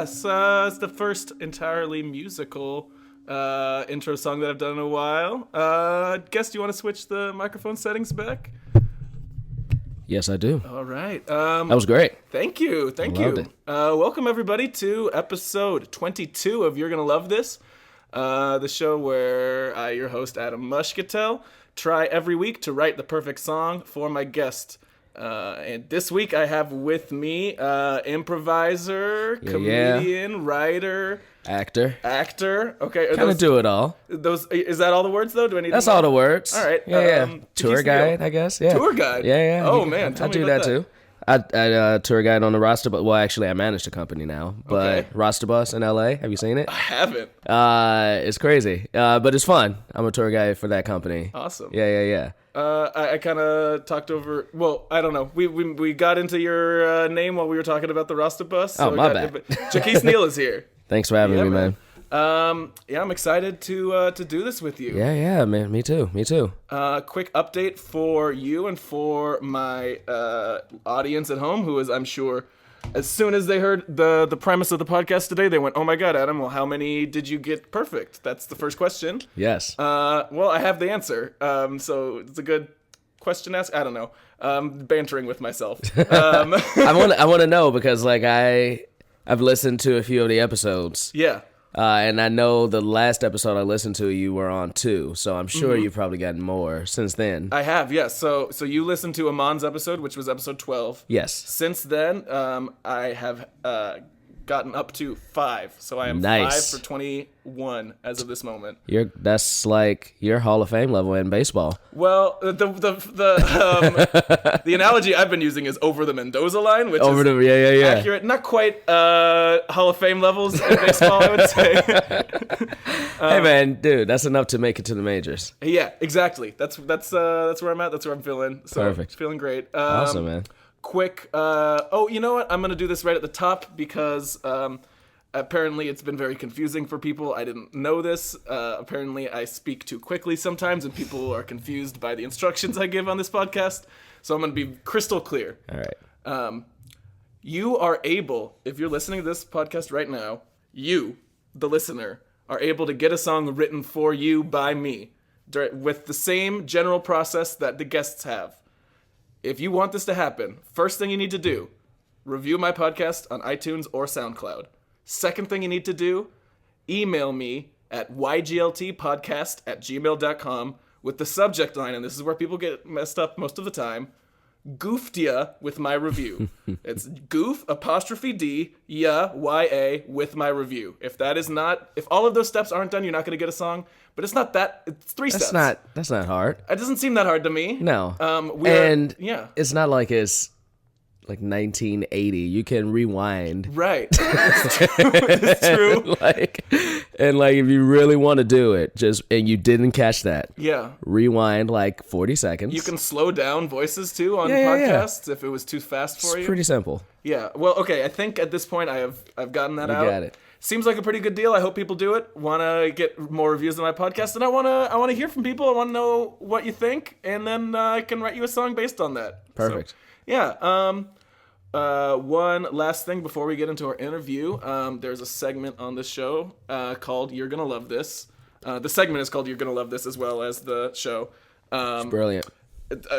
Yes, it's the first entirely musical intro song that I've done in a while. Guess, do you want to switch the microphone settings back? Yes, I do. All right. That was great. Thank you. Loved it. Welcome, everybody, to episode 22 of You're Gonna Love This, the show where I, your host, Adam Moshcatel, try every week to write the perfect song for my guest. And this week I have with me improviser, comedian, writer, actor. Okay, Kind of do it all. Is that all the words though? Do I need? That's all the words. All right. Yeah. Tour guide, I guess. Yeah. Tour guide. Yeah. Oh man, tell I me do about that too. I tour guide on the roster, but well, actually, I manage the company now. But Okay. Roster Bus in LA, have you seen it? I haven't. It's crazy, but it's fun. I'm a tour guide for that company. Awesome. Yeah. I kind of talked over. Well, I don't know. We got into your name while we were talking about the Rasta Bus. Oh, my bad. Jacquis Neal is here. Thanks for having me, man. Yeah, I'm excited to do this with you. Yeah, man. Me too. Quick update for you and for my audience at home, who is, I'm sure, as soon as they heard the premise of the podcast today, they went, "Oh my God, Adam! Well, how many did you get perfect?" That's the first question. Yes. Well, I have the answer. So it's a good question to ask. I don't know. Bantering with myself. I want to know because like I've listened to a few of the episodes. Yeah. And I know the last episode I listened to, you were on too, so I'm sure you've probably gotten more since then. I have, yes. So you listened to Amon's episode, which was episode 12. Yes. Since then, I have gotten up to 5. So I am Nice. 5 for 21 as of this moment. That's like your Hall of Fame level in baseball. Well, the analogy I've been using is over the Mendoza line, which is yeah. accurate. Not quite Hall of Fame levels in baseball, I would say. Hey man, dude, that's enough to make it to the majors. Yeah, exactly. That's where I'm at. That's where I'm feeling. So, Perfect. Feeling great. Awesome, man. Quick. You know what? I'm gonna do this right at the top because apparently it's been very confusing for people. I didn't know this. Apparently I speak too quickly sometimes, and people are confused by the instructions I give on this podcast. So I'm gonna be crystal clear. All right. You are able, if you're listening to this podcast right now, you, the listener, are able to get a song written for you by me with the same general process that the guests have. If you want this to happen, first thing you need to do, review my podcast on iTunes or SoundCloud. Second thing you need to do, email me at ygltpodcast@gmail.com with the subject line, and this is where people get messed up most of the time, goofed ya with my review. It's goof 'D ya YA with my review. If all of those steps aren't done, you're not going to get a song. But it's not that. It's 3 steps. That's not hard. It doesn't seem that hard to me. No. Yeah. It's not like it's like 1980. You can rewind. Right. It's true. And if you really want to do it, and you didn't catch that. Yeah. Rewind like 40 seconds. You can slow down voices too on podcasts if it was too fast for you. It's pretty simple. Yeah. Well, okay. I think at this point I've gotten that out. You got it. Seems like a pretty good deal. I hope people do it. Want to get more reviews on my podcast, and I want to hear from people. I want to know what you think, and then I can write you a song based on that. Perfect. So, yeah. One last thing before we get into our interview. There's a segment on this show called "You're Gonna Love This." The segment is called "You're Gonna Love This" as well as the show. It's brilliant.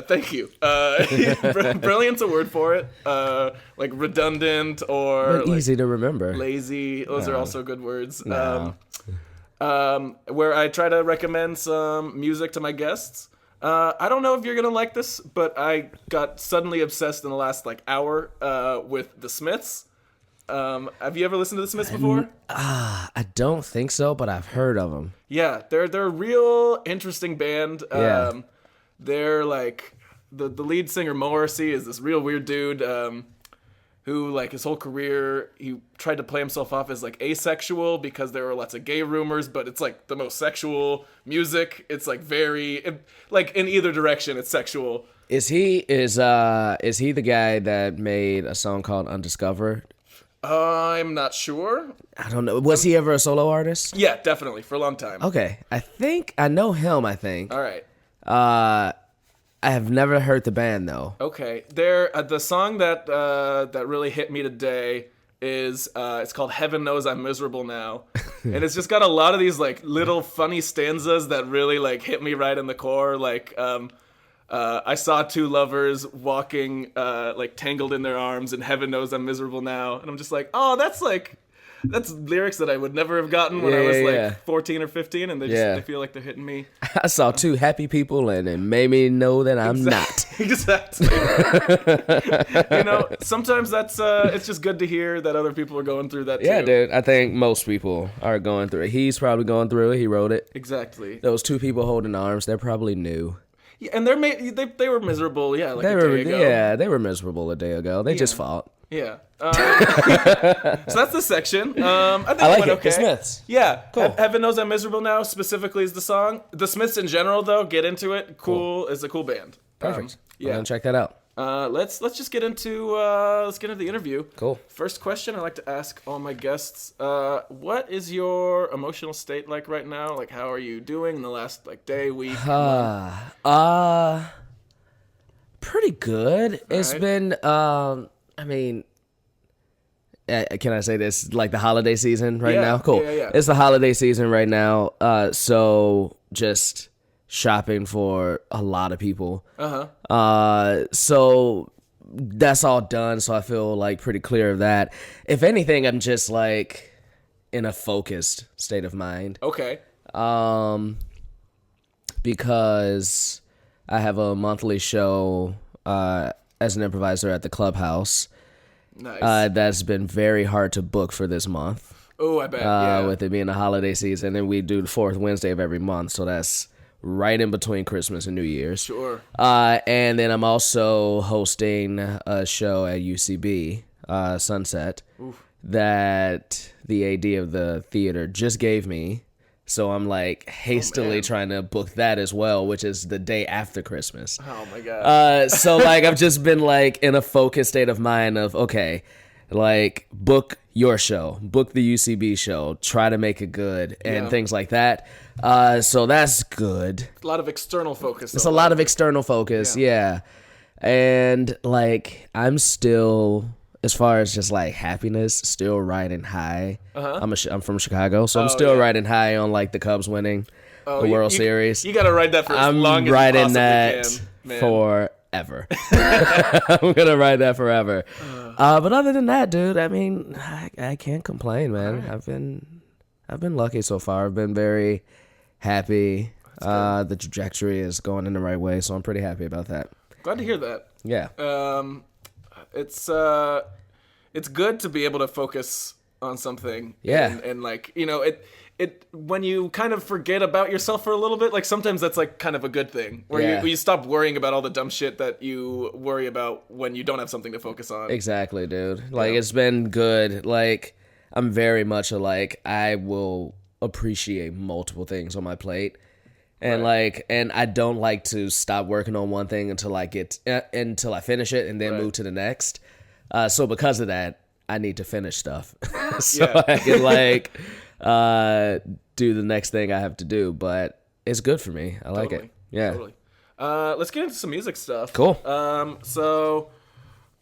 Thank you. Brilliant's a word for it. Like redundant or easy to remember. Lazy. Those are also good words. No. Where I try to recommend some music to my guests. I don't know if you're going to like this, but I got suddenly obsessed in the last hour with the Smiths. Have you ever listened to the Smiths before? I don't think so, but I've heard of them. Yeah, they're a real interesting band. Yeah. They're like the lead singer Morrissey is this real weird dude who his whole career he tried to play himself off as asexual because there were lots of gay rumors, but it's the most sexual music. It's very in either direction it's sexual. Is he the guy that made a song called Undiscovered? I'm not sure. I don't know. Was he ever a solo artist? Yeah, definitely for a long time. Okay, I think I know him. I think. All right. I have never heard the band though. Okay, the song that really hit me today is it's called Heaven Knows I'm Miserable Now. And it's just got a lot of these like little funny stanzas that really like hit me right in the core. Like I saw two lovers walking like tangled in their arms, and heaven knows I'm miserable now. And I'm just like, oh, that's lyrics that I would never have gotten when I was like 14 or 15, and they feel like they're hitting me. I saw two happy people, and it made me know that I'm not. Exactly. You know, sometimes that's it's just good to hear that other people are going through that too. Yeah, dude. I think most people are going through it. He's probably going through it. He wrote it. Exactly. Those two people holding arms, they're probably new. Yeah, and they were miserable. Yeah, like a day ago. Yeah, they were miserable a day ago. They just fought. Yeah. So that's the section. I think I like went it. okay. The Smiths. Yeah. Cool. Heaven Knows I'm Miserable Now specifically is the song. The Smiths in general, though, get into it. Cool. It's a cool band. Perfect. Yeah. I'm gonna check that out. Let's just get into the interview. Cool. First question I like to ask all my guests: what is your emotional state like right now? Like, how are you doing in the last like day, week? Pretty good. It's been I mean, can I say this? Like the holiday season right now? Cool. Yeah. It's the holiday season right now. So just shopping for a lot of people. So that's all done. So I feel like pretty clear of that. If anything, I'm just like in a focused state of mind. Okay. Because I have a monthly show as an improviser at the Clubhouse. Nice. That's been very hard to book for this month. Oh, I bet. With it being the holiday season, and we do the fourth Wednesday of every month, so that's right in between Christmas and New Year's. Sure. And then I'm also hosting a show at UCB, Sunset, that the AD of the theater just gave me. So I'm like hastily trying to book that as well, which is the day after Christmas. Oh my God. So like I've just been like in a focused state of mind of, okay, like book your show, book the UCB show, try to make it good and things like that. So that's good. A lot of external focus. It's a lot of external focus. Yeah. And like I'm still, as far as just like happiness, still riding high. I'm from Chicago, so I'm still riding high on like the Cubs winning the World Series. You gotta ride that for as long as you riding possibly that can, man. forever. I'm gonna ride that forever. But other than that, dude, I mean, I can't complain, man. Right. I've been lucky so far. I've been very happy. The trajectory is going in the right way, so I'm pretty happy about that. Glad to hear that. Yeah. It's good to be able to focus on something. Yeah. And like, you know, it when you kind of forget about yourself for a little bit, like sometimes that's like kind of a good thing where you stop worrying about all the dumb shit that you worry about when you don't have something to focus on. Exactly, dude. Like it's been good. Like I'm very much like I will appreciate multiple things on my plate. And and I don't like to stop working on one thing until I finish it and then move to the next. So because of that, I need to finish stuff so I can like do the next thing I have to do. But it's good for me. I like it. Yeah. Totally. Let's get into some music stuff. Cool. So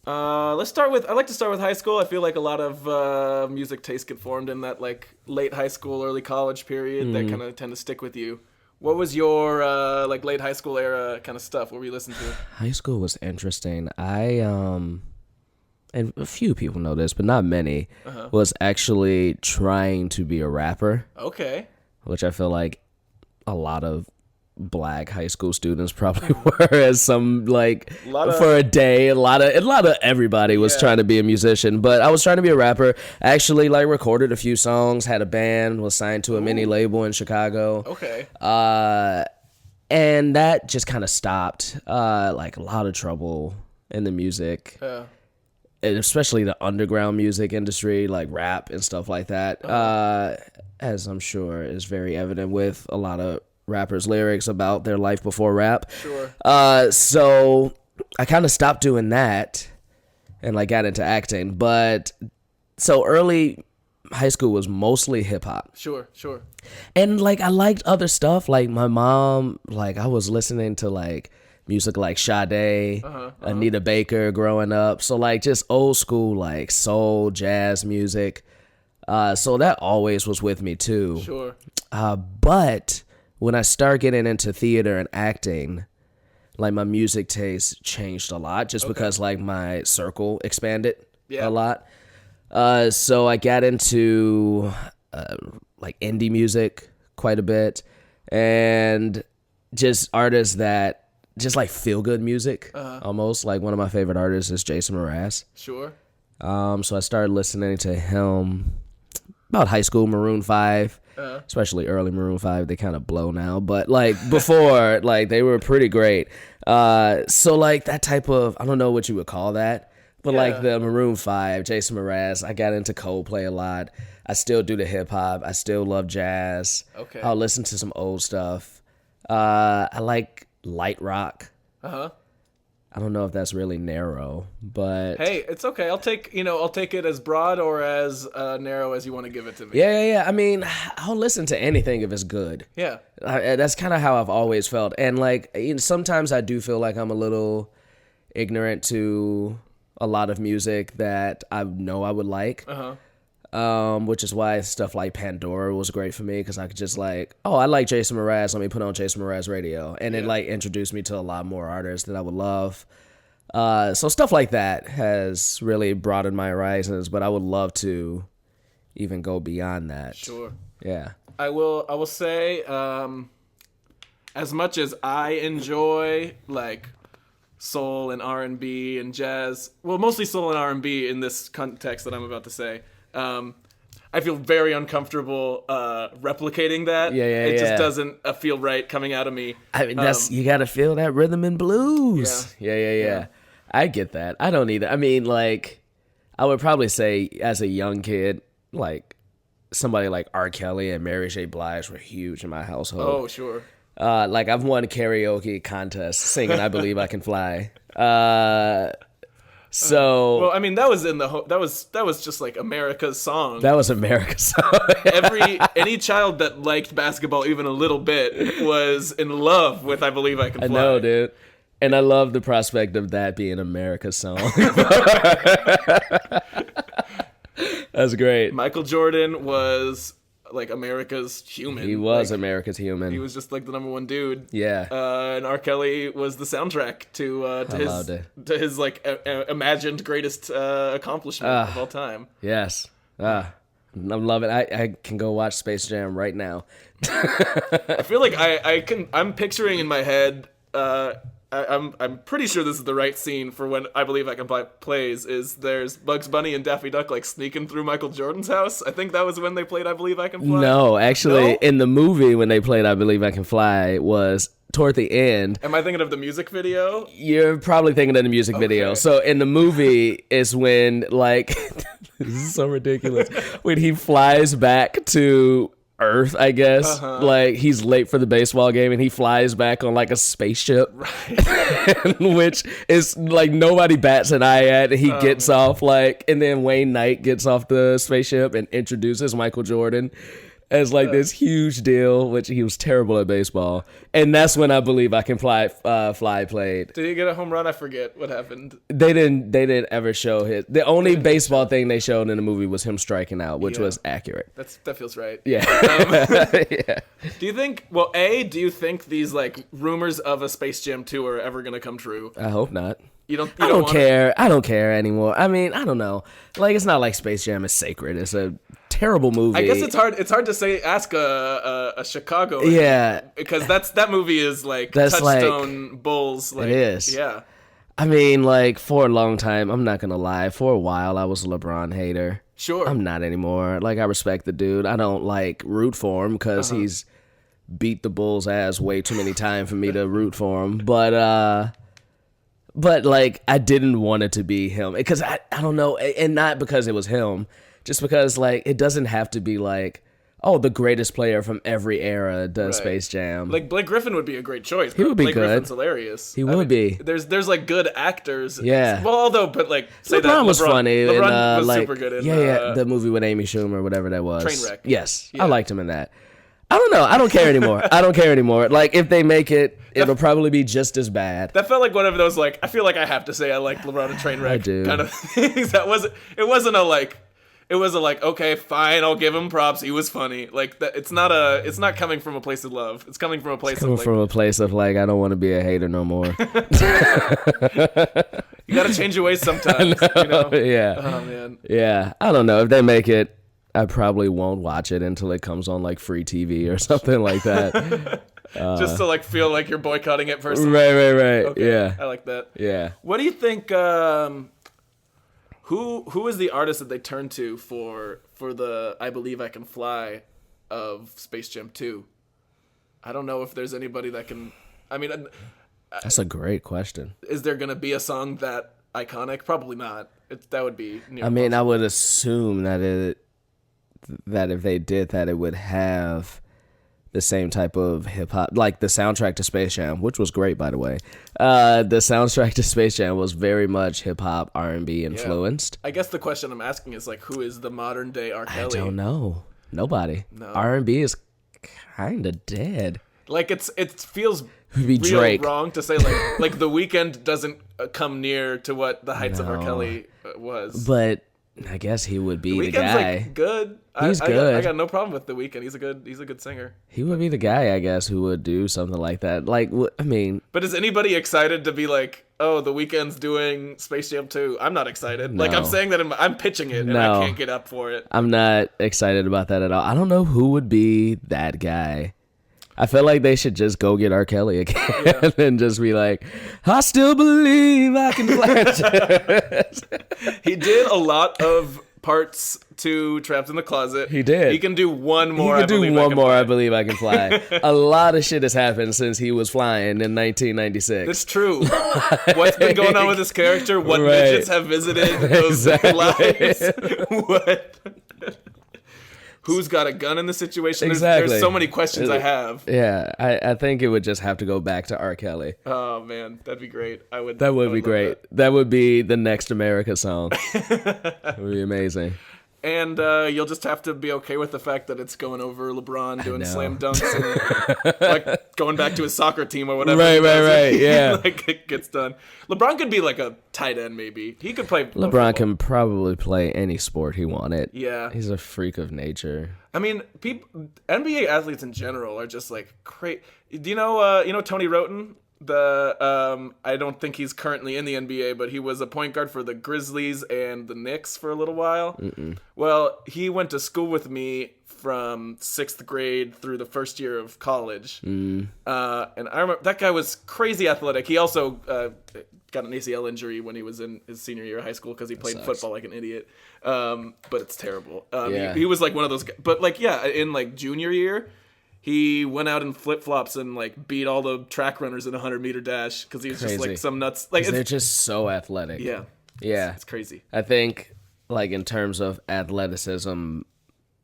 let's start with. I like to start with high school. I feel like a lot of music tastes get formed in that like late high school, early college period that kind of tend to stick with you. What was your like late high school era kind of stuff? What were you listening to? High school was interesting. And a few people know this, but not many, was actually trying to be a rapper. Okay. Which I feel like a lot of black high school students probably were, as some like for a day. A lot of everybody was trying to be a musician, but I was trying to be a rapper. I actually like recorded a few songs, had a band, was signed to a mini label in Chicago. Okay. And that just kind of stopped. Like a lot of trouble in the music. Yeah. And especially the underground music industry, like rap and stuff like that, as I'm sure is very evident with a lot of rappers' lyrics about their life before rap. Sure. So I kind of stopped doing that and like got into acting. But so early high school was mostly hip hop. Sure. And like I liked other stuff. Like my mom, like I was listening to like music like Sade, Anita Baker growing up. So like just old school like soul, jazz music. So that always was with me too. Sure. But when I start getting into theater and acting, like my music taste changed a lot just because like my circle expanded a lot. So I got into like indie music quite a bit and just artists that just like feel good music almost. Like one of my favorite artists is Jason Mraz. Sure. So I started listening to him about high school, Maroon 5. Especially early Maroon 5, they kind of blow now, but like before, like they were pretty great. So like that type of, I don't know what you would call that, but like the Maroon 5, Jason Mraz, I got into Coldplay a lot. I still do the hip hop. I still love jazz. Okay. I'll listen to some old stuff. I like light rock. I don't know if that's really narrow, but hey, it's okay. I'll take it as broad or as narrow as you want to give it to me. Yeah. I mean, I'll listen to anything if it's good. Yeah. That's kind of how I've always felt. And like, sometimes I do feel like I'm a little ignorant to a lot of music that I know I would like. Which is why stuff like Pandora was great for me, because I could just like, oh, I like Jason Mraz, let me put on Jason Mraz radio, and it like introduced me to a lot more artists that I would love. So stuff like that has really broadened my horizons, but I would love to even go beyond that. Sure. Yeah. I will say, as much as I enjoy like soul and R&B and jazz, well, mostly soul and R&B in this context that I'm about to say, I feel very uncomfortable replicating that. It just doesn't feel right coming out of me. I mean, you got to feel that rhythm and blues. Yeah. I get that. I don't either. I mean, like, I would probably say as a young kid, like, somebody like R. Kelly and Mary J. Blige were huge in my household. Oh, sure. Like, I've won karaoke contests singing I Believe I Can Fly. So well, I mean, that was that was just like America's song. That was America's song. Any child that liked basketball even a little bit was in love with I Believe I Can Fly. I know, dude. And I love the prospect of that being America's song. That's great. Michael Jordan was like America's human. He was like, America's human. He was just like the number one dude. Yeah. And R. Kelly was the soundtrack to his like imagined greatest accomplishment of all time. Yes. I'm loving it. I can go watch Space Jam right now. I feel like I'm picturing in my head. I'm pretty sure this is the right scene for when I Believe I Can Fly plays. Is there's Bugs Bunny and Daffy Duck like sneaking through Michael Jordan's house? I think that was when they played I Believe I Can Fly. No, actually, in the movie when they played I Believe I Can Fly was toward the end. Am I thinking of the music video? You're probably thinking of the music video. So in the movie is when like this is so ridiculous when he flies back to Earth, I guess. Like he's late for the baseball game and he flies back on like a spaceship, right? Which is like nobody bats an eye at. He gets off like, and then Wayne Knight gets off the spaceship and introduces Michael Jordan as like this huge deal, which he was terrible at baseball. And that's when I Believe I Can Fly played. Did he get a home run? I forget what happened. They didn't ever show his. The only baseball thing they showed in the movie was him striking out, which was accurate. That feels right. Yeah. Yeah. Do you think these like rumors of a Space Jam 2 are ever going to come true? I hope not. I don't care. I don't care anymore. I mean, I don't know. Like, it's not like Space Jam is sacred. It's a terrible movie. I guess it's hard. It's hard to say. Ask a Chicago. Because that movie is like Touchstone like, Bulls. Like, it is. Yeah. I mean, like for a long time, I'm not gonna lie. For a while, I was a LeBron hater. Sure. I'm not anymore. Like, I respect the dude. I don't like root for him because he's beat the Bulls' ass way too many times for me to root for him. But like, I didn't want it to be him because I don't know, and not because it was him, just because like it doesn't have to be like, oh, the greatest player from every era does Space Jam. Like Blake Griffin would be a great choice. He would be Blake good. Griffin's hilarious. He would be. There's like good actors. Yeah. Well, like say LeBron was funny. LeBron was like, super good in the movie with Amy Schumer, whatever that was. Trainwreck. Yes, I liked him in that. I don't know. I don't care anymore. Like, if they make it, it'll probably be just as bad. That felt like one of those, like, I feel like I have to say I like LeBron and Trainwreck I do. kind of things. It wasn't a like, okay, fine, I'll give him props. He was funny. Like that. It's not coming from a place of love. It's coming from a place of like, I don't want to be a hater no more. You got to change your ways sometimes. You know? Yeah. Oh man. Yeah. I don't know if they make it. I probably won't watch it until it comes on like free TV or something like that. Just to like feel like you're boycotting it personally. Right. Okay, Yeah. I like that. Yeah. What do you think? Who is the artist that they turn to for the "I Believe I Can Fly" of Space Jam 2? I don't know if there's anybody that can. I mean, that's a great question. Is there gonna be a song that iconic? Probably not. That would be. I mean, I would assume that if they did that, it would have the same type of hip hop, like the soundtrack to Space Jam, which was great, by the way. The soundtrack to Space Jam was very much hip hop, R&B influenced. I guess the question I'm asking is like, who is the modern day R. Kelly? I don't know. Nobody. No. R&B is kind of dead. Like it feels Be real Drake. wrong to say like The Weeknd doesn't come near to what the heights of R. Kelly was. But I guess he would be the Weeknd's guy. like good. He's I good. I got no problem with The Weeknd. He's a good singer. He would be the guy, I guess, who would do something like that. Like, I mean, but is anybody excited to be like, oh, The Weeknd's doing Space Jam 2? I'm not excited. No. Like I'm saying that I'm pitching it and I can't get up for it. I'm not excited about that at all. I don't know who would be that guy. I feel like they should just go get R. Kelly again and just be like, I still believe I can fly. He did a lot of parts to Trapped in the Closet. He did. He can do one more. I believe I can fly. A lot of shit has happened since he was flying in 1996. It's true. What's been going on with this character? What midgets have visited those lives? What? Who's got a gun in the situation? There's so many questions I have. Yeah, I think it would just have to go back to R. Kelly. Oh man, that'd be great. That would be great. That would be the next America song. It would be amazing. And you'll just have to be okay with the fact that it's going over LeBron doing slam dunks and like going back to his soccer team or whatever. Right. Yeah. Like it gets done. LeBron could be like a tight end maybe. He could play. LeBron can probably play any sport he wanted. Yeah. He's a freak of nature. I mean, NBA athletes in general are just like crazy. Do you know Tony Roten? I don't think he's currently in the NBA, but he was a point guard for the Grizzlies and the Knicks for a little while. Well, he went to school with me from 6th grade through the first year of college. And I remember that guy was crazy athletic. He also got an ACL injury when he was in his senior year of high school because he played football like an idiot. But it's terrible. He was like one of those guys. But like, yeah, in like junior year, he went out in flip-flops and like beat all the track runners in a 100-meter dash because he was just like some nuts. Like they're just so athletic. Yeah. It's crazy. I think like in terms of athleticism,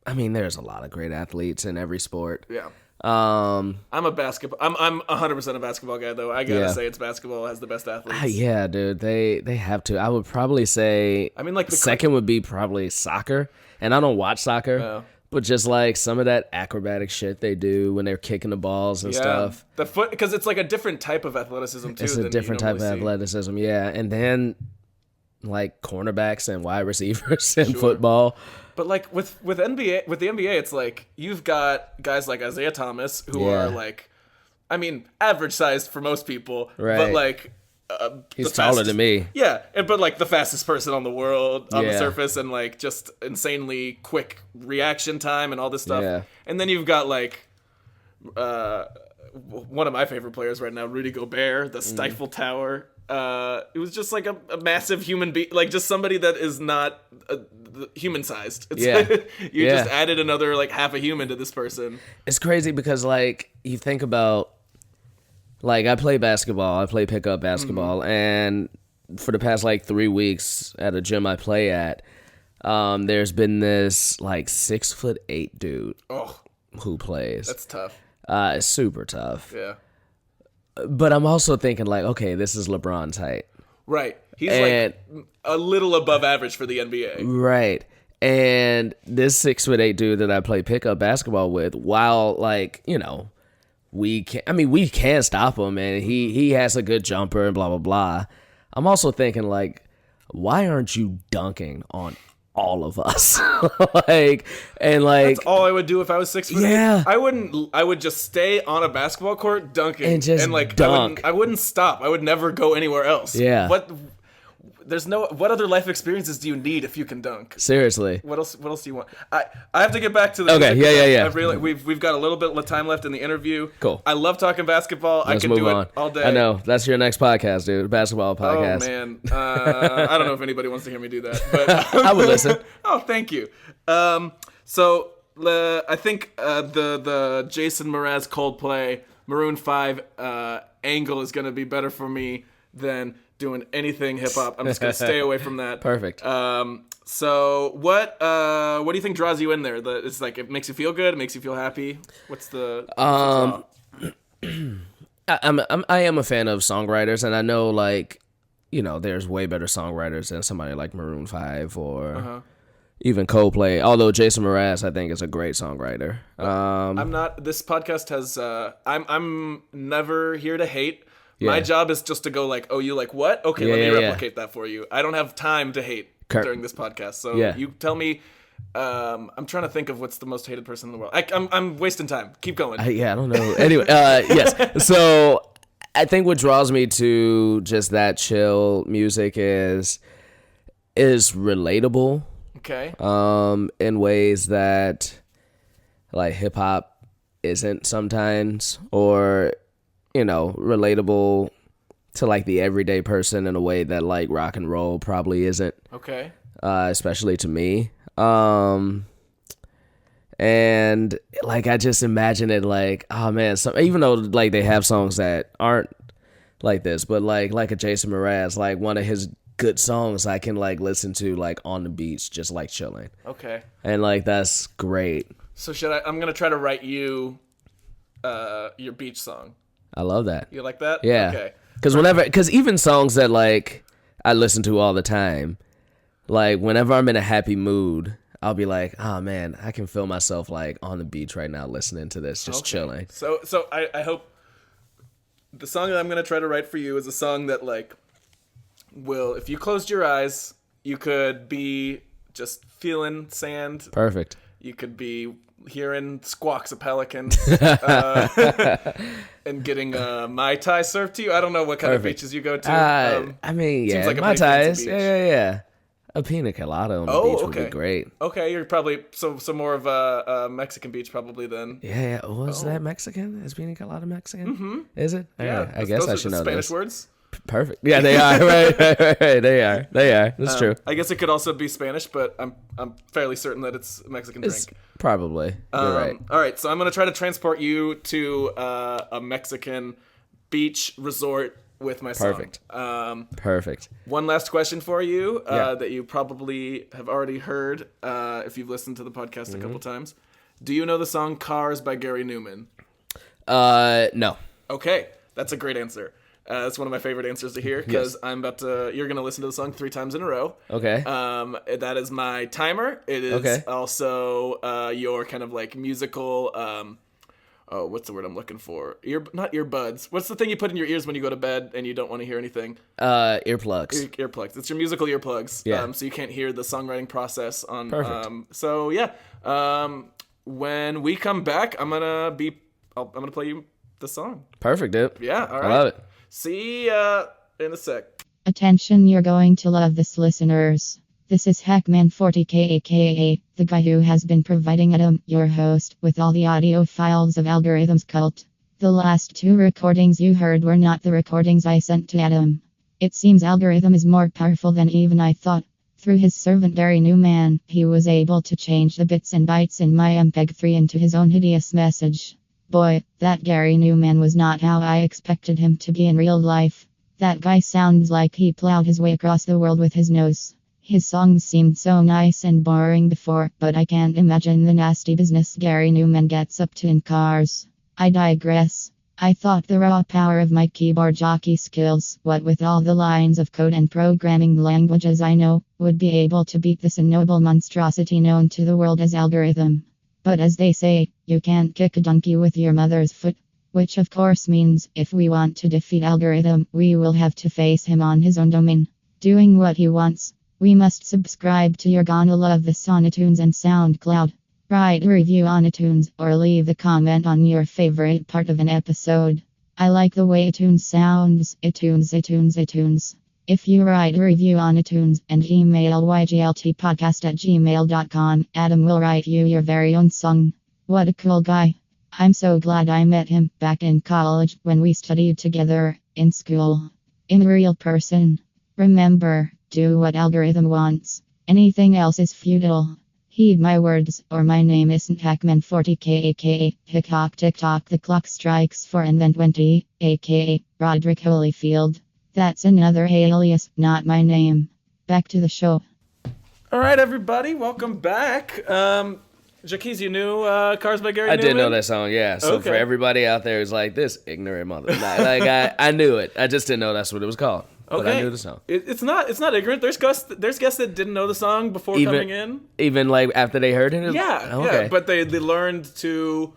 I mean, there's a lot of great athletes in every sport. Yeah. I'm a basketball. I'm 100% a basketball guy though. I gotta say, it's basketball has the best athletes. Yeah, dude. They have to. I would probably say. I mean, like the second would be probably soccer, and I don't watch soccer. No. But just like some of that acrobatic shit they do when they're kicking the balls and stuff. The foot, because it's like a different type of athleticism too. It's a different type of athleticism, yeah. And then like cornerbacks and wide receivers in football. But like with the NBA, it's like you've got guys like Isaiah Thomas who are like, I mean, average sized for most people, but like. He's taller than me. Yeah, but like the fastest person on the world on the surface, and like just insanely quick reaction time and all this stuff. Yeah. And then you've got like one of my favorite players right now, Rudy Gobert, the Stifle Tower. It was just like a massive human being, like just somebody that is not human sized. You just added another like half a human to this person. It's crazy because like you think about. Like, I play basketball. I play pickup basketball. And for the past, like, 3 weeks at a gym I play at, there's been this, like, 6'8" dude who plays. That's tough. It's super tough. Yeah. But I'm also thinking, like, okay, this is LeBron's height. Right. He's, like, a little above average for the NBA. Right. And this 6'8" dude that I play pickup basketball with, while, like, you know... we can stop him, and he has a good jumper and blah blah blah. I'm also thinking like, why aren't you dunking on all of us? That's all I would do if I was 6 foot. Yeah. I would just stay on a basketball court dunking And just dunk. I wouldn't stop. I would never go anywhere else. Yeah. What other life experiences do you need if you can dunk? Seriously. What else do you want? I have to get back to the Okay, music. yeah. We've got a little bit of time left in the interview. Cool. I love talking basketball. Let's I can move do on. it all day. I know. That's your next podcast, dude. Basketball podcast. Oh man. I don't know if anybody wants to hear me do that, but I would listen. Oh, thank you. So I think the Jason Mraz Coldplay Maroon 5 angle is going to be better for me than doing anything hip hop. I'm just going to stay away from that. Perfect. So what do you think draws you in there? It's like it makes you feel good, it makes you feel happy. What's the draw? I am a fan of songwriters, and I know like, you know, there's way better songwriters than somebody like Maroon 5 or even Coldplay. Although Jason Mraz, I think, is a great songwriter. I'm not. This podcast has. I'm never here to hate. Yeah. My job is just to go like, oh, you like what? Okay, let me replicate that for you. I don't have time to hate during this podcast. So you tell me. I'm trying to think of what's the most hated person in the world. I'm wasting time. Keep going. I don't know. Anyway, yes. So I think what draws me to just that chill music is relatable. Okay. In ways that like hip hop isn't sometimes, or you know, relatable to like the everyday person in a way that like rock and roll probably isn't. Okay. Especially to me. And like I just imagine it like, oh man, even though like they have songs that aren't like this, but like a Jason Mraz, like one of his good songs I can like listen to like on the beach, just like chilling. Okay. And like that's great. So I'm gonna try to write you your beach song. I love that. You like that? Yeah. Okay. Because even songs that like I listen to all the time, like whenever I'm in a happy mood, I'll be like, oh man, I can feel myself like on the beach right now listening to this, just chilling. So I hope the song that I'm gonna try to write for you is a song that like will, if you closed your eyes, you could be just feeling sand. Perfect. You could be hearing squawks of pelicans and getting Mai Tai served to you. I don't know what kind of beaches you go to. I mean, yeah, like Mai Tais. Yeah. A pina colada on the beach would be great. Okay, you're probably some more of a Mexican beach probably then. Yeah. Was that Mexican? Is pina colada Mexican? Mm-hmm. Is it? Yeah. I guess I should know Spanish this. words. Perfect. Yeah, they are. Right. They are. That's true. I guess it could also be Spanish, but I'm fairly certain that it's a Mexican drink. Probably. You're right. All right, so I'm gonna try to transport you to a Mexican beach resort with my song. Perfect. Perfect. One last question for you that you probably have already heard if you've listened to the podcast a couple times. Do you know the song "Cars" by Gary Newman? No. Okay, that's a great answer. That's one of my favorite answers to hear because you're going to listen to the song 3 times in a row. Okay. That is my timer. It is also your kind of like musical, what's the word I'm looking for? Not earbuds. What's the thing you put in your ears when you go to bed and you don't want to hear anything? Earplugs. Earplugs. It's your musical earplugs. Yeah. So you can't hear the songwriting process on. Perfect. When we come back, I'm gonna play you the song. Perfect, dude. Yeah. All right. I love it. See ya in a sec. Attention, you're going to love this, listeners. This is Hackman40K, aka the guy who has been providing Adam, your host, with all the audio files of Algorithms Cult. The last 2 recordings you heard were not the recordings I sent to Adam. It seems Algorithm is more powerful than even I thought. Through his servant Gary Newman, he was able to change the bits and bytes in my MPEG-3 into his own hideous message. Boy, that Gary Newman was not how I expected him to be in real life. That guy sounds like he plowed his way across the world with his nose. His songs seemed so nice and boring before, but I can't imagine the nasty business Gary Newman gets up to in Cars. I digress. I thought the raw power of my keyboard jockey skills, what with all the lines of code and programming languages I know, would be able to beat this ignoble monstrosity known to the world as Algorithm. But as they say, you can't kick a donkey with your mother's foot. Which of course means if we want to defeat algorithm, we will have to face him on his own domain, doing what he wants. We must subscribe to You're Gonna Love This on iTunes and SoundCloud. Write a review on iTunes or leave a comment on your favorite part of an episode. I like the way iTunes sounds. iTunes. If you write a review on iTunes and email ygltpodcast@gmail.com, Adam will write you your very own song. What a cool guy. I'm so glad I met him back in college when we studied together in school. In a real person. Remember, do what algorithm wants. Anything else is futile. Heed my words, or my name isn't Hackman40k aka Hickok TikTok. The clock strikes 4 and then 20, aka Roderick Holyfield. That's another alias, not my name. Back to the show. All right, everybody, welcome back. Jacquis, you knew Cars by Gary I Newman? did know that song, yeah. So Okay. for everybody out there who's like, this ignorant mother. I knew it. I just didn't know that's what it was called. But I knew the song. It's not ignorant. There's guests that didn't know the song before coming in. Even like after they heard it? Yeah, but they learned to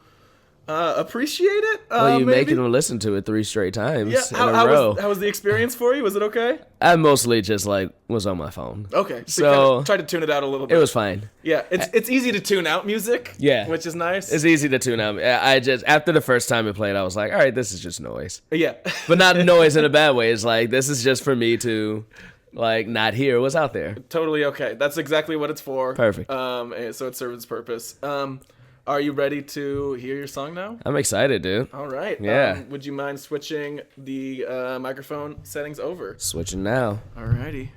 appreciate it. Well, you maybe? making them listen to it 3 straight times in a how row. how was the experience for you? Was it okay? I mostly just was on my phone. Okay, So you kinda tried to tune it out a little bit. It was fine. Yeah, it's easy to tune out music. Yeah. which is nice. It's easy to tune out. I just, after the first time it played, I was like, all right, this is just noise. Yeah, But not noise in a bad way. It's like, this is just for me to not hear what's out there. totally okay. That's exactly what it's for. Perfect. And so it serves its purpose. Are you ready to hear your song now? I'm excited, dude. All right. Yeah. Would you mind switching the microphone settings over? Switching now. Alrighty.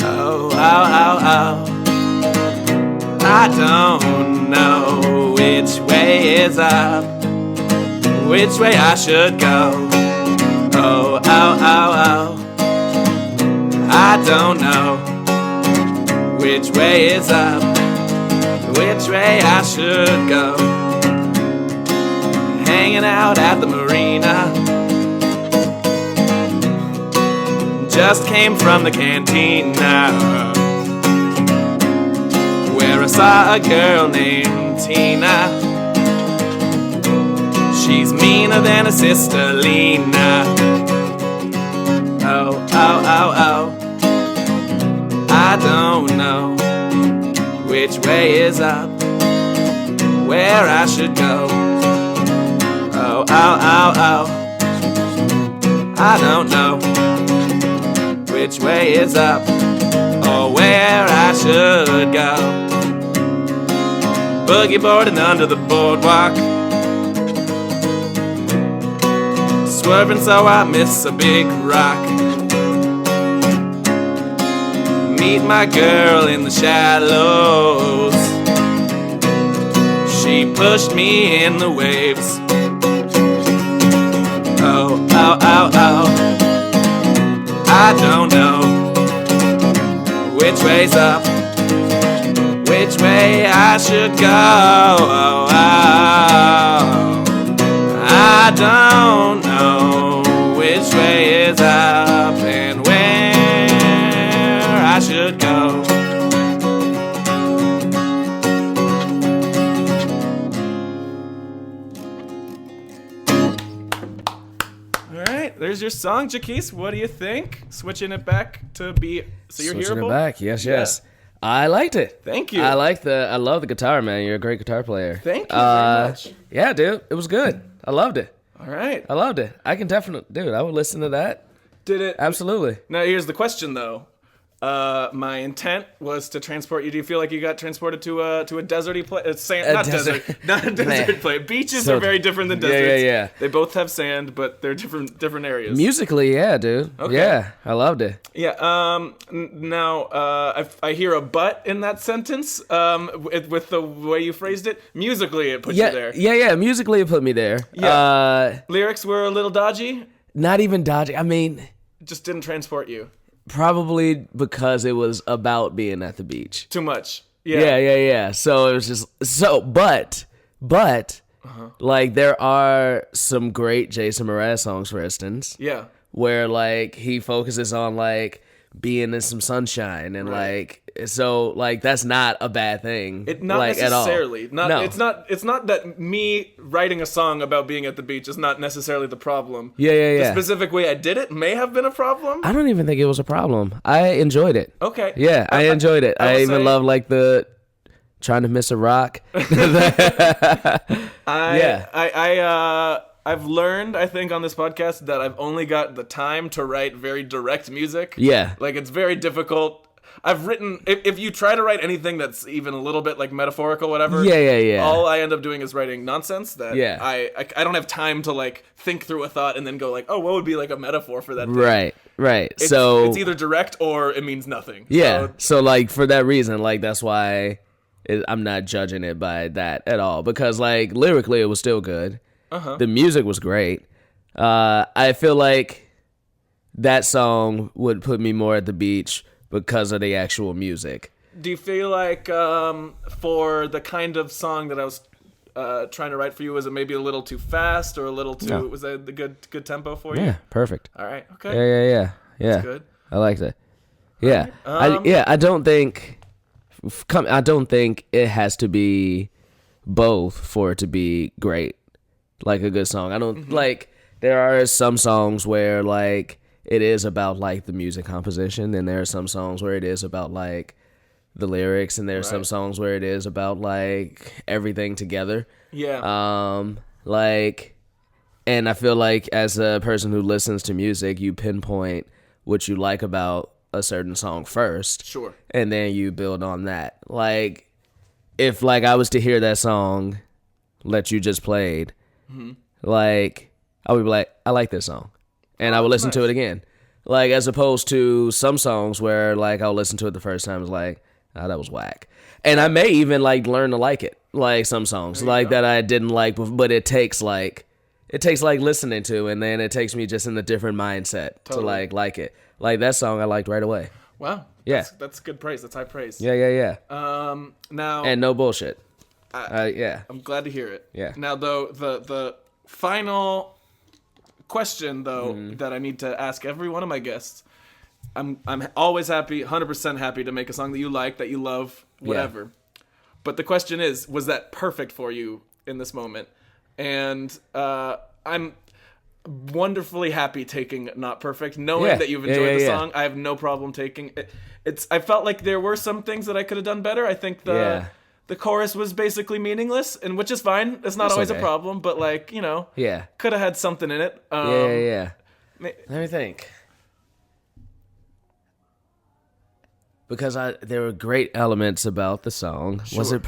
Oh. I don't know which way is up, which way I should go. Oh. I don't know which way is up, which way I should go. Hanging out at the marina, just came from the canteen now, where I saw a girl named Tina. She's meaner than a sister Lena. Oh. I don't know which way is up, where I should go. Oh. I don't know which way is up or where I should go. Boogie boarding under the boardwalk, swerving so I miss a big rock. Meet my girl in the shallows, she pushed me in the waves. Oh. I don't know which way's up, which way I should go. Oh. I don't know which way is up and where I should go. There's your song, Jacquis. What do you think? Switching it back to be so you're Switching hearable? it back, yes. I liked it. Thank you. I love the guitar, man. You're a great guitar player. Thank you very much. Yeah, dude, it was good. I loved it. All right. I loved it. I can definitely, dude, I would listen to that. Did it? Absolutely. Now here's the question, though. My intent was to transport you. Do you feel like you got transported to a deserty place? Not desert. not a desert place. Beaches So- are very different than deserts. Yeah. They both have sand, but they're different areas. Musically, yeah, dude. Okay. Yeah, I loved it. Yeah. Now, I hear a but in that sentence. With the way you phrased it, musically it put you there. Yeah. Musically, it put me there. Yeah. Lyrics were a little dodgy. Not even dodgy. I mean, Just didn't transport you probably because it was about being at the beach. too much. Yeah. So it was just but Like, there are some great Jason Mraz songs, for instance. Yeah. Where, like, he focuses on, like, being in some sunshine and, like, so, like, that's not a bad thing. Not like, necessarily. At all. No. It's not that me writing a song about being at the beach is not necessarily the problem. Yeah. The specific way I did it may have been a problem. I don't even think it was a problem. I enjoyed it. Okay. Yeah, I enjoyed it. I even love, like, the trying to miss a rock. I've learned, I think, on this podcast that I've only got the time to write very direct music. Yeah. Like, it's very difficult. I've written, if you try to write anything that's even a little bit, like, metaphorical, whatever. Yeah. All I end up doing is writing nonsense that Yeah. I don't have time to, like, think through a thought and then go, like, oh, what would be, like, a metaphor for that thing? Right. So it's either direct or it means nothing. Yeah. So, like, for that reason, like, that's why I'm not judging it by that at all. Because, like, lyrically, it was still good. The music was great. I feel like that song would put me more at the beach because of the actual music. Do you feel like for the kind of song that I was trying to write for you, was it maybe a little too fast or a little too... No. Was that the good tempo for you? Yeah, perfect. All right, okay. Yeah. That's good. I liked it. Yeah. Right. I don't think it has to be both for it to be great. Like a good song. I don't like, there are some songs where like it is about like the music composition, and there are some songs where it is about like the lyrics, and there are some songs where it is about like everything together. Yeah. Like, and I feel like as a person who listens to music, you pinpoint what you like about a certain song first. Sure. And then you build on that. Like, if like I was to hear that song that you just played, like, I would be like, I like this song, and I would listen to it again. Like, as opposed to some songs where like I'll listen to it the first time, it's like, oh, that was whack, and I may even like learn to like it. Like some songs like that I didn't like, but it takes like listening to, and then it takes me just in a different mindset to like it. Like that song I liked right away. Wow. Yeah. That's good praise. That's high praise. Yeah. Now, and no bullshit. I'm glad to hear it. Yeah. Now, though, the final question, though, that I need to ask every one of my guests, I'm always happy, 100% happy to make a song that you like, that you love, whatever. Yeah. But the question is, was that perfect for you in this moment? And I'm wonderfully happy taking Not Perfect, knowing that you've enjoyed the song. I have no problem taking it. I felt like there were some things that I could have done better. I think the chorus was basically meaningless, and which is fine. It's not always a problem, but like, could have had something in it. Yeah. Let me think. Because there were great elements about the song. Sure.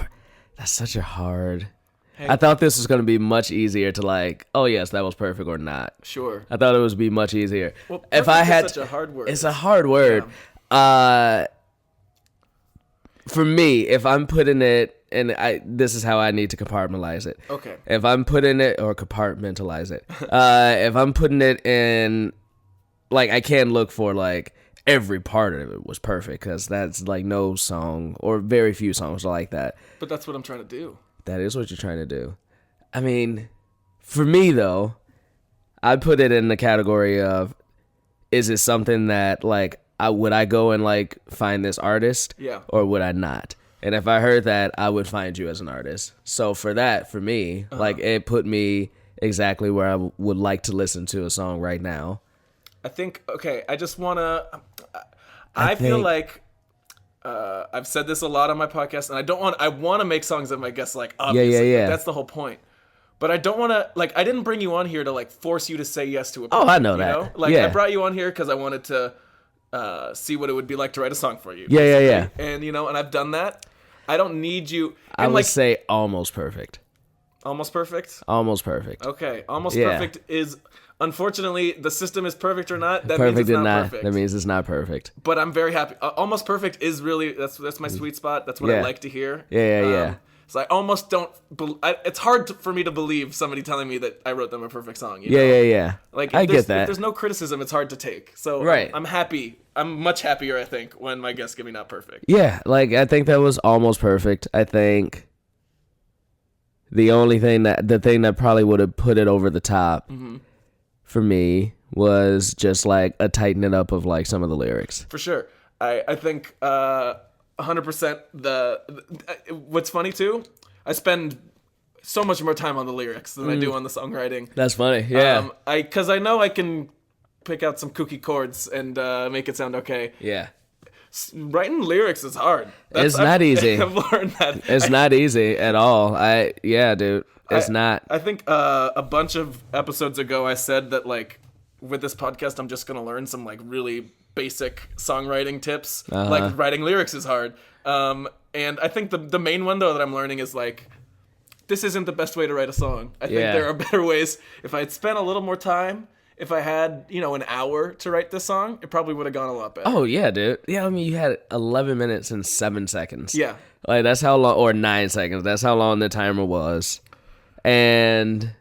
That's such a hard... Hey. I thought this was going to be much easier to like, oh yes, that was perfect or not. Sure. I thought it would be much easier. Well, if I had such a hard word. It's a hard word. Yeah. For me, if I'm putting it, and this is how I need to compartmentalize it. Okay. If I'm putting it, or compartmentalize it. If I'm putting it in, like, I can look for like every part of it was perfect, because that's like no song or very few songs are like that. But that's what I'm trying to do. That is what you're trying to do. I mean, for me, though, I put it in the category of, is it something that, like, would I go and, like, find this artist? Yeah. Or would I not? And if I heard that, I would find you as an artist. So for that, for me, like, it put me exactly where I would like to listen to a song right now. I think, okay, I just want to... I feel like... I've said this a lot on my podcast, and I want to make songs that my guests like, obviously. Yeah. Like, that's the whole point. But I don't want to, like, I didn't bring you on here to, like, force you to say yes to a project. Oh, I know that. Know? Like, I brought you on here because I wanted to see what it would be like to write a song for you. Yeah. And, and I've done that. I don't need you. I would say almost perfect. Almost perfect? Almost perfect. Okay. Almost perfect is... Unfortunately, the system is perfect or not. That perfect means it's not perfect. That means it's not perfect. But I'm very happy. Almost perfect is really that's my sweet spot. That's what I like to hear. Yeah. So I almost don't. It's hard for me to believe somebody telling me that I wrote them a perfect song. Yeah. Like I get that. If there's no criticism, it's hard to take. So right. I'm happy. I'm much happier, I think, when my guests give me Not Perfect. Yeah, like I think that was almost perfect. I think the thing that probably would have put it over the top for me was just like a tightening up of like some of the lyrics. For sure. I think 100% what's funny too, I spend so much more time on the lyrics than I do on the songwriting. That's funny. Yeah. Because I know I can pick out some kooky chords and make it sound okay. Yeah. Writing lyrics is hard. It's not easy. I've learned that. It's not easy at all. Dude. It's not. I think a bunch of episodes ago I said that like with this podcast I'm just gonna learn some like really basic songwriting tips. Like writing lyrics is hard. And I think the main one though that I'm learning is like this isn't the best way to write a song. I think there are better ways. If I had spent a little more time, if I had, an hour to write this song, it probably would have gone a lot better. Oh, yeah, dude. Yeah, I mean, you had 11 minutes and 7 seconds. Yeah. Like, that's how long, or 9 seconds. That's how long the timer was. And,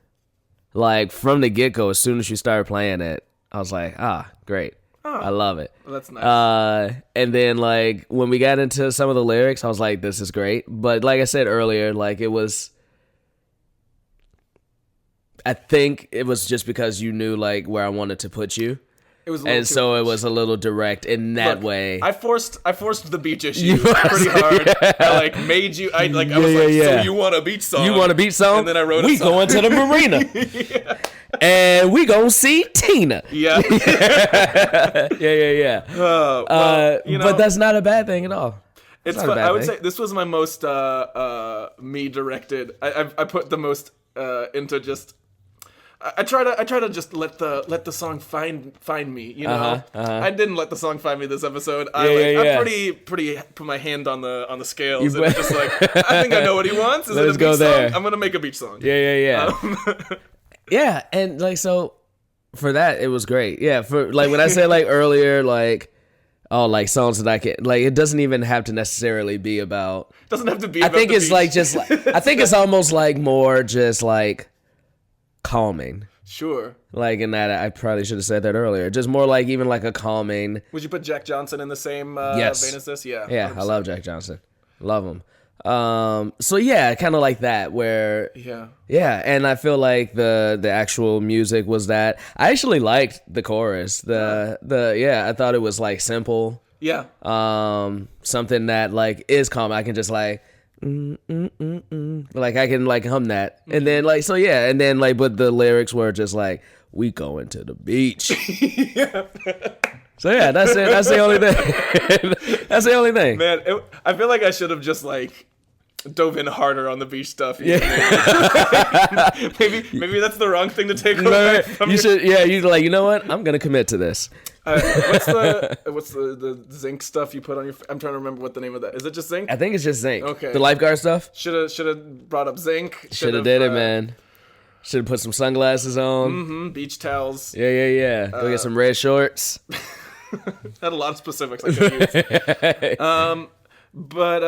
like, from the get-go, as soon as you started playing it, I was like, great. I love it. Well, that's nice. And then, like, when we got into some of the lyrics, I was like, this is great. But like I said earlier, like, I think it was just because you knew like where I wanted to put you. It was, and so it was a little direct in that way. I forced the beach issue pretty hard. Yeah. I like made you. I was like, so you want a beach song? You want a beach song? And then I wrote. We going to the marina, and we gonna see Tina. Yeah, yeah. But that's not a bad thing at all. It's fun. I would say this was my most me directed. I put the most into just. I try to just let the song find me, I didn't let the song find me this episode. I pretty put my hand on the scales and just like I think I know what he wants. Is it a beach song? I'm gonna make a beach song. Yeah. Yeah, and like so for that it was great. Yeah, for like when I said like earlier like like songs that I can like it doesn't even have to necessarily be about. Doesn't have to be. I think it's like just like I think it's almost like more just like. Calming. Sure. Like in that, I probably should have said that earlier. Just more like even like a calming. Would you put Jack Johnson in the same vein as this? Yeah. Yeah, 100%. I love Jack Johnson. Love him. So yeah, kind of like that where. Yeah, and I feel like the actual music was that. I actually liked the chorus. I thought it was like simple. Yeah. Something that like is calm. I can just like. Like I can like hum that and then like so yeah and then like but the lyrics were just like we going to the beach. So yeah, that's it. That's the only thing. That's the only thing, man. I feel like I should have just like dove in harder on the beach stuff. Yeah. maybe that's the wrong thing to take away from you should. Yeah, you like you know what, I'm gonna commit to this. What's the zinc stuff you put on your? I'm trying to remember what the name of that is. It just zinc? I think it's just zinc. Okay. The lifeguard stuff. Should have brought up zinc. Should have did it, man. Should have put some sunglasses on. Beach towels. Yeah. Go get some red shorts. Had a lot of specifics I could use. But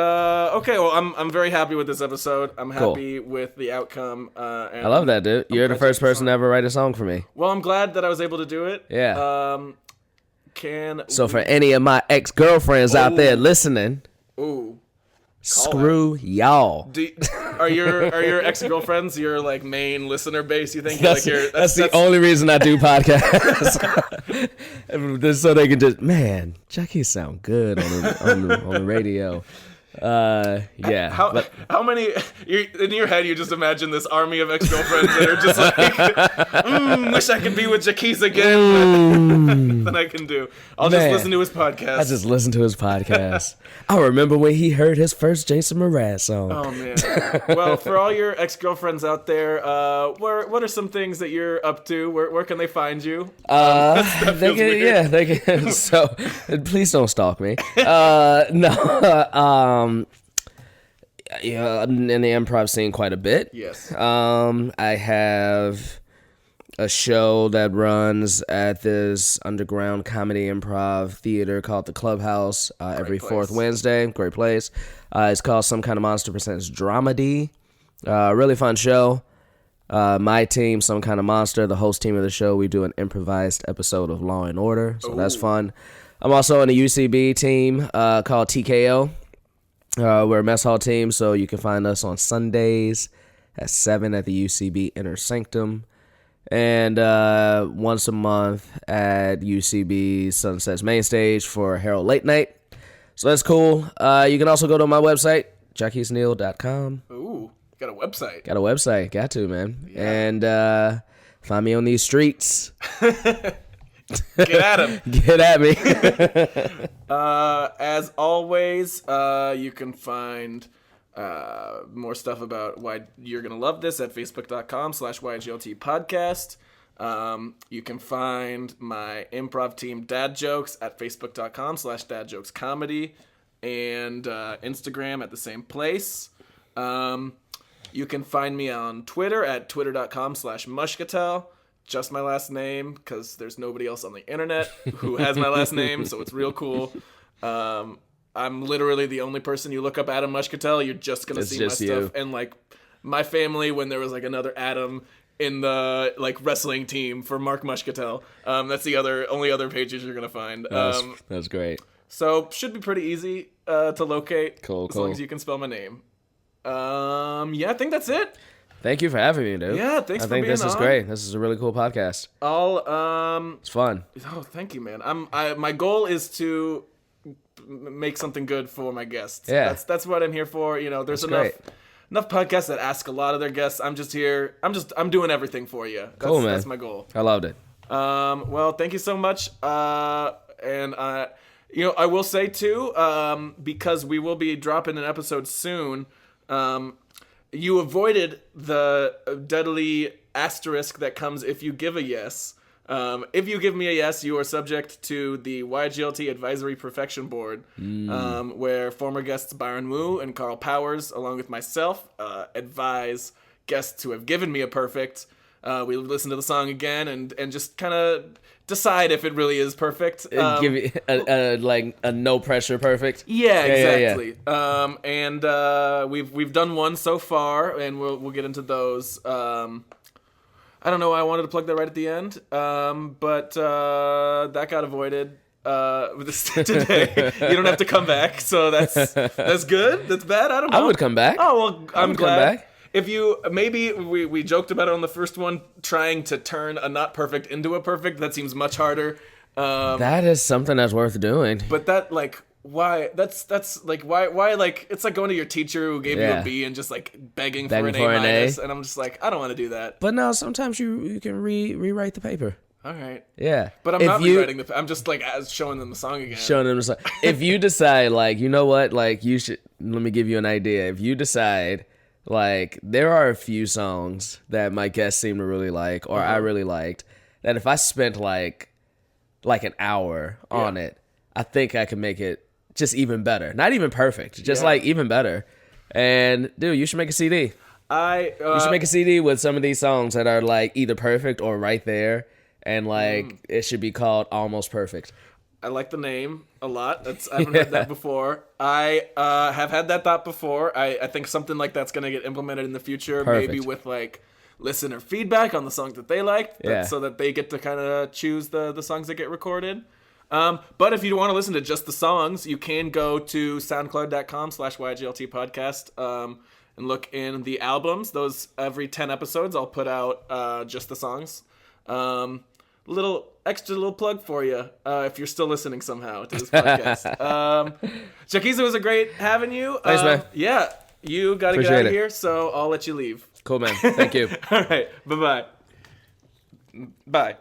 okay, well, I'm very happy with this episode. I'm happy with the outcome. And I love that, dude. You're the first person to ever write a song for me. Well, I'm glad that I was able to do it. Yeah. So for any of my ex-girlfriends out there listening, screw y'all. Are your ex-girlfriends your like main listener base? You think that's the only reason I do podcasts. Just so they can just Jacquis sound good on the radio. Yeah. How many in your head you just imagine this army of ex-girlfriends that are just like wish I could be with Jacquis again. Then I can do. I'll just listen to his podcast. I just listen to his podcast. I remember when he heard his first Jason Mraz song. Oh man. Well, for all your ex-girlfriends out there, what are some things that you're up to? Where can they find you? They can. So please don't stalk me. No. I'm in the improv scene quite a bit. Yes. I have a show that runs at this underground comedy improv theater called the Clubhouse every fourth Wednesday. Great place. It's called Some Kind of Monster Presents Dramedy. Really fun show. My team, Some Kind of Monster, the host team of the show, we do an improvised episode of Law and Order, so that's fun. I'm also in a UCB team called TKO. We're a mess hall team, so you can find us on Sundays at 7 at the UCB Inner Sanctum, and once a month at UCB Sunset's Main Stage for Herald Late Night. So that's cool. You can also go to my website, JacquisNeal.com. Ooh, got a website. Got a website. Got to, man. Yeah. And find me on these streets. Get at him. Get at me. As always, you can find more stuff about why you're going to love this at facebook.com/YGLT podcast. You can find my improv team Dad Jokes at facebook.com/dadjokescomedy and Instagram at the same place. You can find me on Twitter at twitter.com/Moshcatel. Just my last name, because there's nobody else on the internet who has my last name, so it's real cool. I'm literally the only person you look up Adam Moshcatel, you're just going to see my stuff. You. And, like, my family, when there was, like, another Adam in the, like, wrestling team for Mark Moshcatel, that's the only other pages you're going to find. That's great. So, should be pretty easy to locate. Cool. As long as you can spell my name. Yeah, I think that's it. Thank you for having me, dude. Yeah, thanks for being on. I think this is great. This is a really cool podcast. It's fun. Oh, thank you, man. My goal is to make something good for my guests. Yeah. That's what I'm here for. You know, there's enough podcasts that ask a lot of their guests. I'm just here. I'm doing everything for you. Cool, man. That's my goal. I loved it. Well, thank you so much. And I will say too, because we will be dropping an episode soon, you avoided the deadly asterisk that comes if you give a yes. If you give me a yes, you are subject to the YGLT Advisory Perfection Board, where former guests Byron Wu and Carl Powers, along with myself, advise guests who have given me a perfect. We listen to the song again and just kind of decide if it really is perfect. Give you a no pressure perfect. Yeah, exactly. Yeah. We've done one so far, and we'll get into those. I don't know why I wanted to plug that right at the end, but that got avoided today. You don't have to come back, so that's good. That's bad. I don't know. I would come back. Oh well, I'm glad. Come back. If you maybe we joked about it on the first one, trying to turn a not perfect into a perfect, that seems much harder. That is something that's worth doing. But that why that's like why like it's like going to your teacher who gave you a B and just like begging for an A-, and I'm just like, I don't want to do that. But no, sometimes you can rewrite the paper. All right. Yeah. But I'm not rewriting I'm just like showing them the song again. Showing them the song. If you decide like, you know what, like you should, let me give you an idea. If you decide like there are a few songs that my guests seem to really like or I really liked, that if I spent like an hour on it, I think I could make it just even better. Not even perfect, just like even better. And dude, you should make a CD. You should make a CD with some of these songs that are like either perfect or right there, and like it should be called Almost Perfect. I like the name a lot. I haven't heard that before. I have had that thought before. I think something like that's gonna get implemented in the future, maybe with like listener feedback on the songs that they liked, so that they get to kind of choose the songs that get recorded. But if you want to listen to just the songs, you can go to soundcloud.com/YGLT podcast and look in the albums. Those every 10 episodes, I'll put out just the songs. Little plug for you if you're still listening somehow to this podcast. Jacquis, it was a great having you. Thanks, man. Yeah, you got to get out of here, so I'll let you leave. Cool, man. Thank you. All right. Bye-bye. Bye.